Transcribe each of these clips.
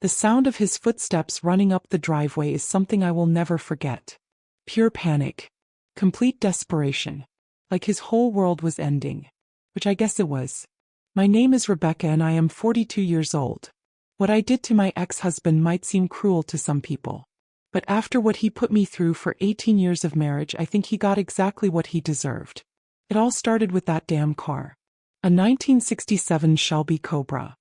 The sound of his footsteps running up the driveway is something I will never forget. Pure panic. Complete desperation. Like his whole world was ending. Which I guess it was. My name is Rebecca and I am 42 years old. What I did to my ex-husband might seem cruel to some people. But after what he put me through for 18 years of marriage, I think he got exactly what he deserved. It all started with that damn car. A 1967 Shelby Cobra.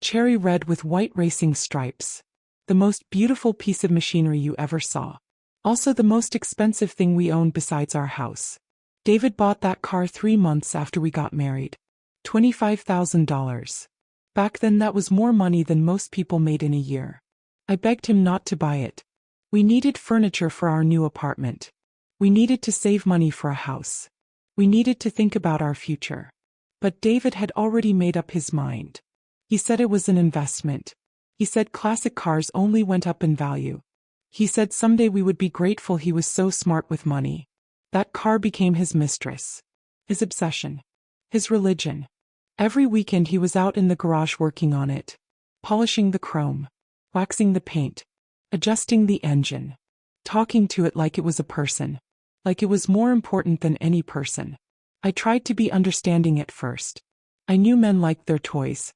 Cherry red with white racing stripes. The most beautiful piece of machinery you ever saw. Also the most expensive thing we owned besides our house. David bought that car 3 months after we got married. $25,000. Back then that was more money than most people made in a year. I begged him not to buy it. We needed furniture for our new apartment. We needed to save money for a house. We needed to think about our future. But David had already made up his mind. He said it was an investment. He said classic cars only went up in value. He said someday we would be grateful he was so smart with money. That car became his mistress. His obsession. His religion. Every weekend he was out in the garage working on it. Polishing the chrome. Waxing the paint. Adjusting the engine. Talking to it like it was a person. Like it was more important than any person. I tried to be understanding at first. I knew men liked their toys.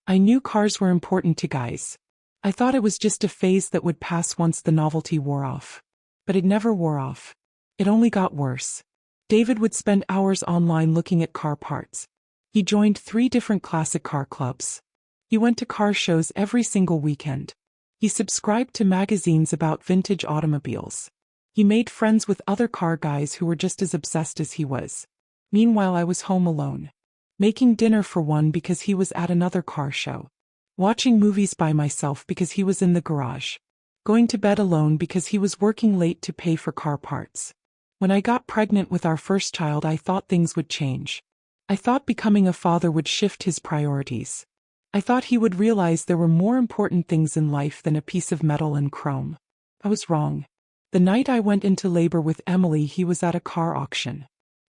I knew cars were important to guys. I thought it was just a phase that would pass once the novelty wore off. But it never wore off. It only got worse. David would spend hours online looking at car parts. He joined 3 different classic car clubs. He went to car shows every single weekend. He subscribed to magazines about vintage automobiles. He made friends with other car guys who were just as obsessed as he was. Meanwhile I was home alone. Making dinner for one because he was at another car show. Watching movies by myself because he was in the garage. Going to bed alone because he was working late to pay for car parts. When I got pregnant with our first child I thought things would change. I thought becoming a father would shift his priorities. I thought he would realize there were more important things in life than a piece of metal and chrome. I was wrong. The night I went into labor with Emily he was at a car auction.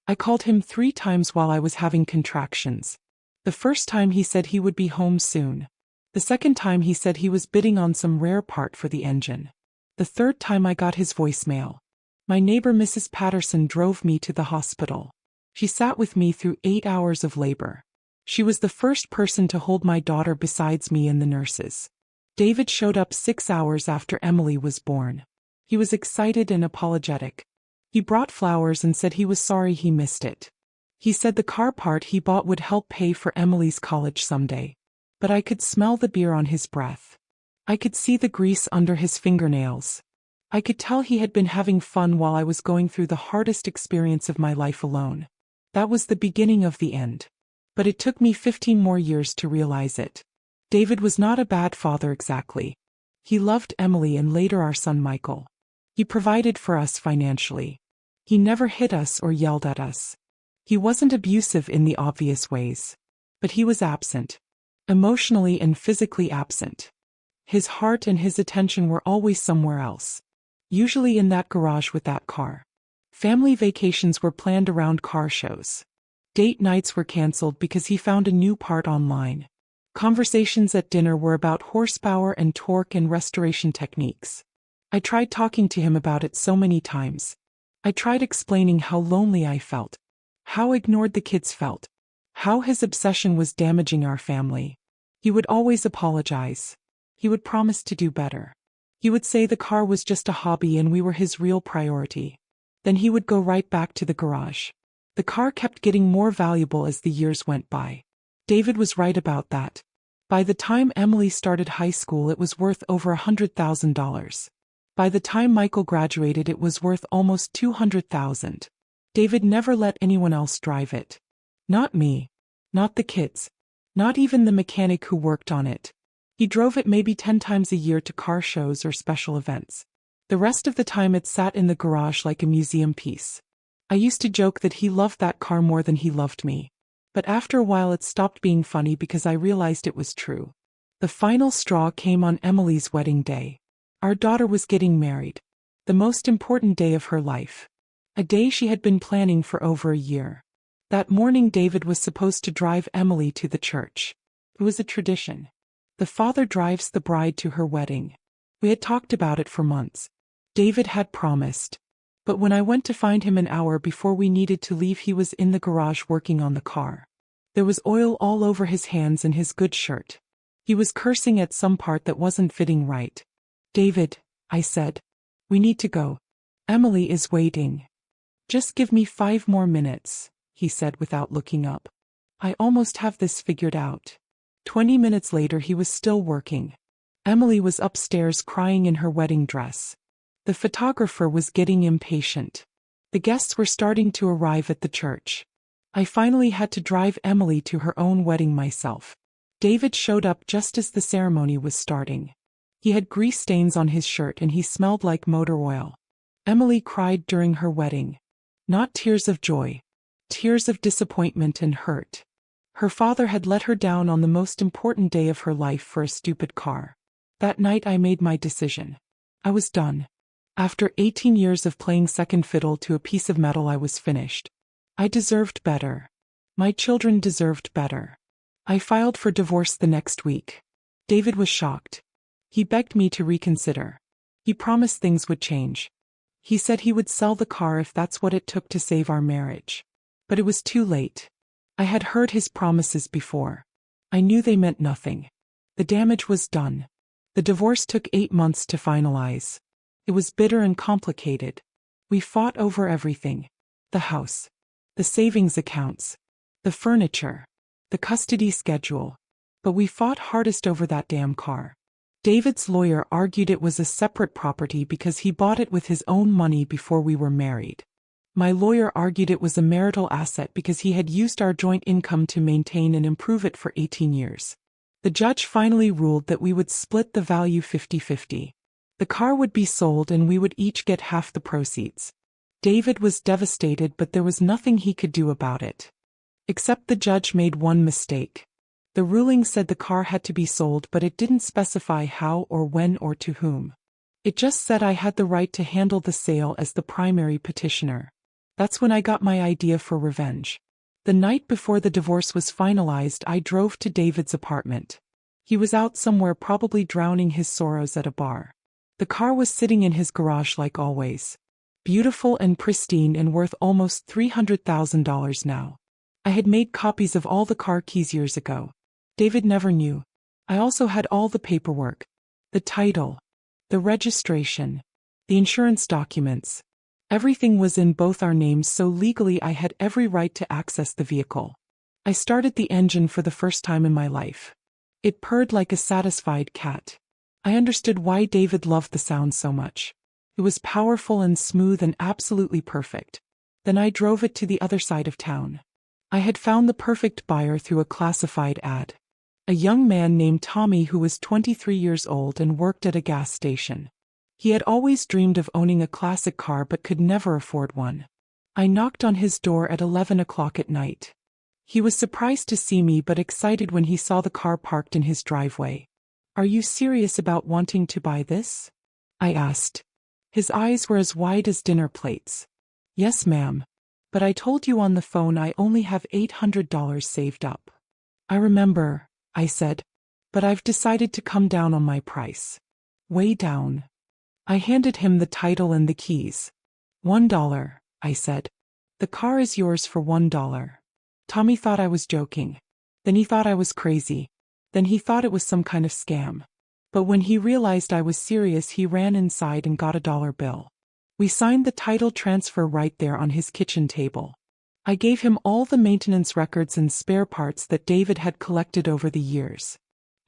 I called him 3 times while I was having contractions. The first time he said he would be home soon. The second time he said he was bidding on some rare part for the engine. The third time I got his voicemail. My neighbor Mrs. Patterson drove me to the hospital. She sat with me through 8 hours of labor. She was the first person to hold my daughter besides me and the nurses. David showed up 6 hours after Emily was born. He was excited and apologetic. He brought flowers and said he was sorry he missed it. He said the car part he bought would help pay for Emily's college someday. But I could smell the beer on his breath. I could see the grease under his fingernails. I could tell he had been having fun while I was going through the hardest experience of my life alone. That was the beginning of the end. But it took me 15 more years to realize it. David was not a bad father exactly. He loved Emily and later our son Michael. He provided for us financially. He never hit us or yelled at us. He wasn't abusive in the obvious ways. But he was absent. Emotionally and physically absent. His heart and his attention were always somewhere else. Usually in that garage with that car. Family vacations were planned around car shows. Date nights were canceled because he found a new part online. Conversations at dinner were about horsepower and torque and restoration techniques. I tried talking to him about it so many times. I tried explaining how lonely I felt. How ignored the kids felt. How his obsession was damaging our family. He would always apologize. He would promise to do better. He would say the car was just a hobby and we were his real priority. Then he would go right back to the garage. The car kept getting more valuable as the years went by. David was right about that. By the time Emily started high school it was worth over $100,000. By the time Michael graduated it was worth almost $200,000. David never let anyone else drive it. Not me. Not the kids. Not even the mechanic who worked on it. He drove it maybe 10 times a year to car shows or special events. The rest of the time it sat in the garage like a museum piece. I used to joke that he loved that car more than he loved me. But after a while it stopped being funny because I realized it was true. The final straw came on Emily's wedding day. Our daughter was getting married. The most important day of her life. A day she had been planning for over a year. That morning David was supposed to drive Emily to the church. It was a tradition. The father drives the bride to her wedding. We had talked about it for months. David had promised. But when I went to find him an hour before we needed to leave, he was in the garage working on the car. There was oil all over his hands and his good shirt. He was cursing at some part that wasn't fitting right. David, I said. We need to go. Emily is waiting. Just give me 5 more minutes, he said without looking up. I almost have this figured out. 20 minutes later he was still working. Emily was upstairs crying in her wedding dress. The photographer was getting impatient. The guests were starting to arrive at the church. I finally had to drive Emily to her own wedding myself. David showed up just as the ceremony was starting. He had grease stains on his shirt and he smelled like motor oil. Emily cried during her wedding. Not tears of joy. Tears of disappointment and hurt. Her father had let her down on the most important day of her life for a stupid car. That night I made my decision. I was done. After 18 years of playing second fiddle to a piece of metal, I was finished. I deserved better. My children deserved better. I filed for divorce the next week. David was shocked. He begged me to reconsider. He promised things would change. He said he would sell the car if that's what it took to save our marriage. But it was too late. I had heard his promises before. I knew they meant nothing. The damage was done. The divorce took 8 months to finalize. It was bitter and complicated. We fought over everything. The house. The savings accounts. The furniture. The custody schedule. But we fought hardest over that damn car. David's lawyer argued it was a separate property because he bought it with his own money before we were married. My lawyer argued it was a marital asset because he had used our joint income to maintain and improve it for 18 years. The judge finally ruled that we would split the value 50-50. The car would be sold and we would each get half the proceeds. David was devastated, but there was nothing he could do about it. Except the judge made one mistake. The ruling said the car had to be sold, but it didn't specify how or when or to whom. It just said I had the right to handle the sale as the primary petitioner. That's when I got my idea for revenge. The night before the divorce was finalized, I drove to David's apartment. He was out somewhere, probably drowning his sorrows at a bar. The car was sitting in his garage like always. Beautiful and pristine and worth almost $300,000 now. I had made copies of all the car keys years ago. David never knew. I also had all the paperwork. The title. The registration. The insurance documents. Everything was in both our names, so legally I had every right to access the vehicle. I started the engine for the first time in my life. It purred like a satisfied cat. I understood why David loved the sound so much. It was powerful and smooth and absolutely perfect. Then I drove it to the other side of town. I had found the perfect buyer through a classified ad. A young man named Tommy who was 23 years old and worked at a gas station. He had always dreamed of owning a classic car but could never afford one. I knocked on his door at 11 o'clock at night. He was surprised to see me but excited when he saw the car parked in his driveway. "Are you serious about wanting to buy this?" I asked. His eyes were as wide as dinner plates. "Yes, ma'am. But I told you on the phone I only have $800 saved up." "I remember," I said. "But I've decided to come down on my price." "Way down." I handed him the title and the keys. $1, I said. "The car is yours for $1. Tommy thought I was joking. Then he thought I was crazy. Then he thought it was some kind of scam. But when he realized I was serious, he ran inside and got a dollar bill. We signed the title transfer right there on his kitchen table. I gave him all the maintenance records and spare parts that David had collected over the years.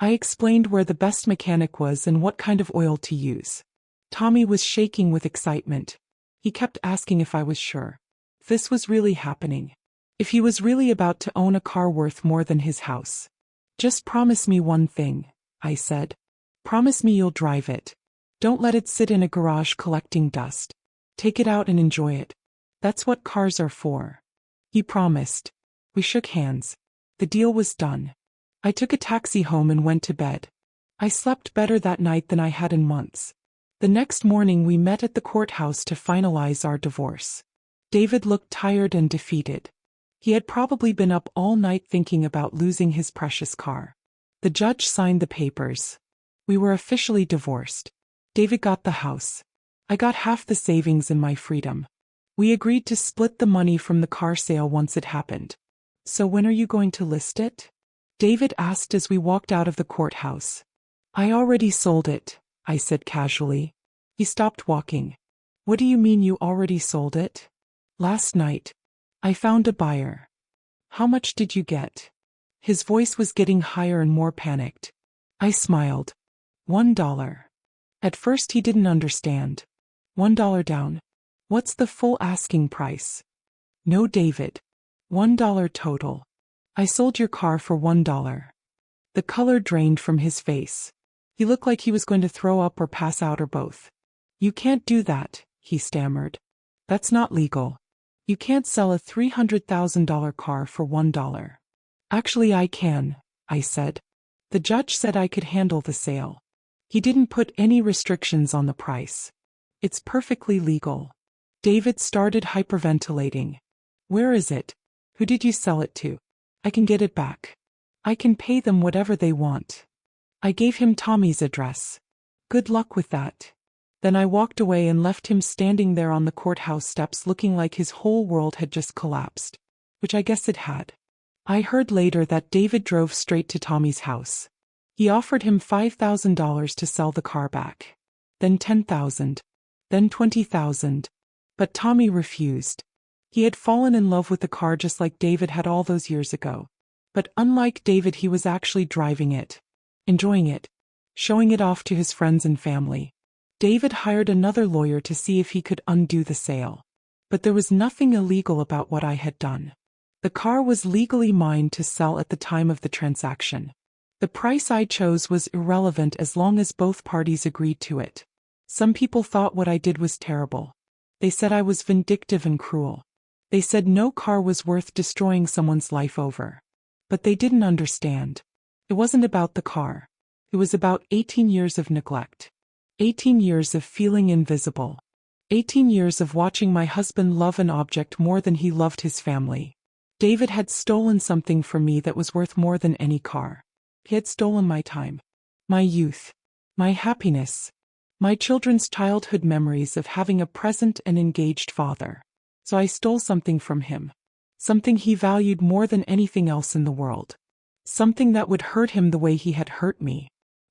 I explained where the best mechanic was and what kind of oil to use. Tommy was shaking with excitement. He kept asking if I was sure. If this was really happening. If he was really about to own a car worth more than his house. "Just promise me one thing," I said. "Promise me you'll drive it. Don't let it sit in a garage collecting dust. Take it out and enjoy it. That's what cars are for." He promised. We shook hands. The deal was done. I took a taxi home and went to bed. I slept better that night than I had in months. The next morning we met at the courthouse to finalize our divorce. David looked tired and defeated. He had probably been up all night thinking about losing his precious car. The judge signed the papers. We were officially divorced. David got the house. I got half the savings and my freedom. We agreed to split the money from the car sale once it happened. So when are you going to list it? David asked as we walked out of the courthouse. I already sold it, I said casually. He stopped walking. What do you mean you already sold it? Last night. I found a buyer. How much did you get? His voice was getting higher and more panicked. I smiled. $1. At first he didn't understand. $1 down. What's the full asking price? No, David. $1 total. I sold your car for $1. The color drained from his face. He looked like he was going to throw up or pass out or both. You can't do that, he stammered. That's not legal. You can't sell a $300,000 car for $1. Actually, I can, I said. The judge said I could handle the sale. He didn't put any restrictions on the price. It's perfectly legal. David started hyperventilating. Where is it? Who did you sell it to? I can get it back. I can pay them whatever they want. I gave him Tommy's address. Good luck with that. Then I walked away and left him standing there on the courthouse steps looking like his whole world had just collapsed. Which I guess it had. I heard later that David drove straight to Tommy's house. He offered him $5,000 to sell the car back. Then $10,000. Then $20,000. But Tommy refused. He had fallen in love with the car just like David had all those years ago. But unlike David, he was actually driving it. Enjoying it. Showing it off to his friends and family. David hired another lawyer to see if he could undo the sale. But there was nothing illegal about what I had done. The car was legally mine to sell at the time of the transaction. The price I chose was irrelevant as long as both parties agreed to it. Some people thought what I did was terrible. They said I was vindictive and cruel. They said no car was worth destroying someone's life over. But they didn't understand. It wasn't about the car. It was about 18 years of neglect. 18 years of feeling invisible. 18 years of watching my husband love an object more than he loved his family. David had stolen something from me that was worth more than any car. He had stolen my time, my youth, my happiness, my children's childhood memories of having a present and engaged father. So I stole something from him. Something he valued more than anything else in the world. Something that would hurt him the way he had hurt me.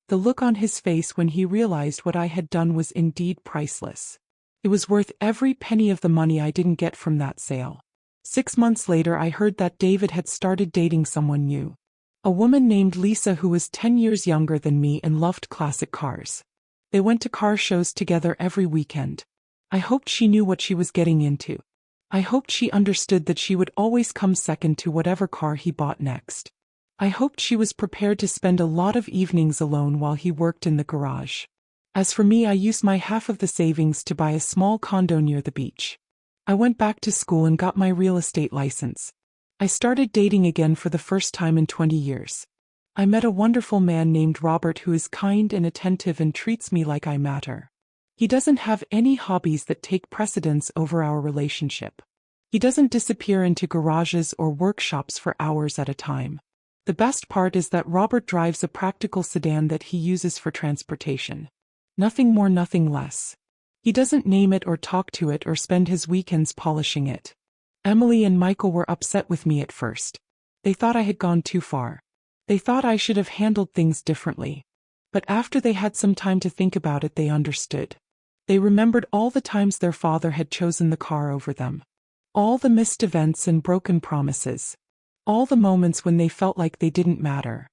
The look on his face when he realized what I had done was indeed priceless. It was worth every penny of the money I didn't get from that sale. 6 months later, I heard that David had started dating someone new. A woman named Lisa who was 10 years younger than me and loved classic cars. They went to car shows together every weekend. I hoped she knew what she was getting into. I hoped she understood that she would always come second to whatever car he bought next. I hoped she was prepared to spend a lot of evenings alone while he worked in the garage. As for me, I used my half of the savings to buy a small condo near the beach. I went back to school and got my real estate license. I started dating again for the first time in 20 years. I met a wonderful man named Robert who is kind and attentive and treats me like I matter. He doesn't have any hobbies that take precedence over our relationship. He doesn't disappear into garages or workshops for hours at a time. The best part is that Robert drives a practical sedan that he uses for transportation. Nothing more, nothing less. He doesn't name it or talk to it or spend his weekends polishing it. Emily and Michael were upset with me at first. They thought I had gone too far. They thought I should have handled things differently. But after they had some time to think about it, they understood. They remembered all the times their father had chosen the car over them. All the missed events and broken promises. All the moments when they felt like they didn't matter.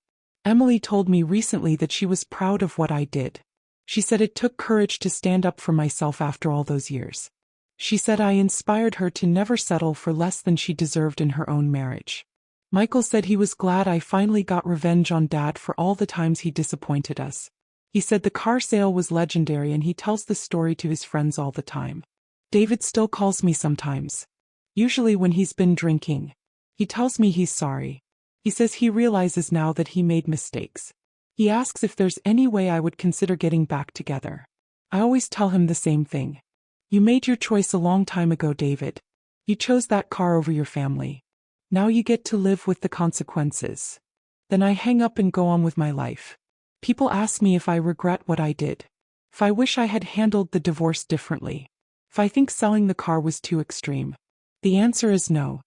Emily told me recently that she was proud of what I did. She said it took courage to stand up for myself after all those years. She said I inspired her to never settle for less than she deserved in her own marriage. Michael said he was glad I finally got revenge on Dad for all the times he disappointed us. He said the car sale was legendary and he tells the story to his friends all the time. David still calls me sometimes. Usually when he's been drinking. He tells me he's sorry. He says he realizes now that he made mistakes. He asks if there's any way I would consider getting back together. I always tell him the same thing. You made your choice a long time ago, David. You chose that car over your family. Now you get to live with the consequences. Then I hang up and go on with my life. People ask me if I regret what I did. If I wish I had handled the divorce differently. If I think selling the car was too extreme. The answer is no.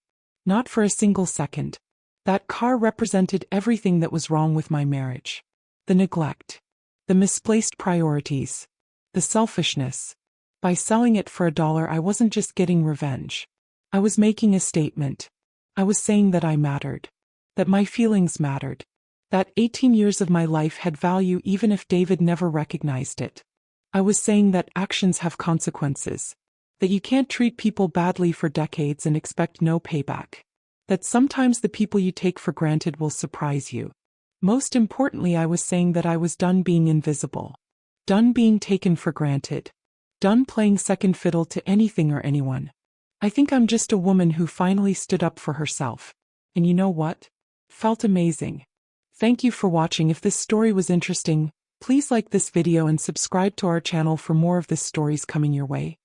Not for a single second. That car represented everything that was wrong with my marriage. The neglect. The misplaced priorities. The selfishness. By selling it for $1, I wasn't just getting revenge. I was making a statement. I was saying that I mattered. That my feelings mattered. That 18 years of my life had value even if David never recognized it. I was saying that actions have consequences. That you can't treat people badly for decades and expect no payback. That sometimes the people you take for granted will surprise you. Most importantly, I was saying that I was done being invisible. Done being taken for granted. Done playing second fiddle to anything or anyone. I think I'm just a woman who finally stood up for herself. And you know what? Felt amazing. Thank you for watching. If this story was interesting, please like this video and subscribe to our channel for more of this stories coming your way.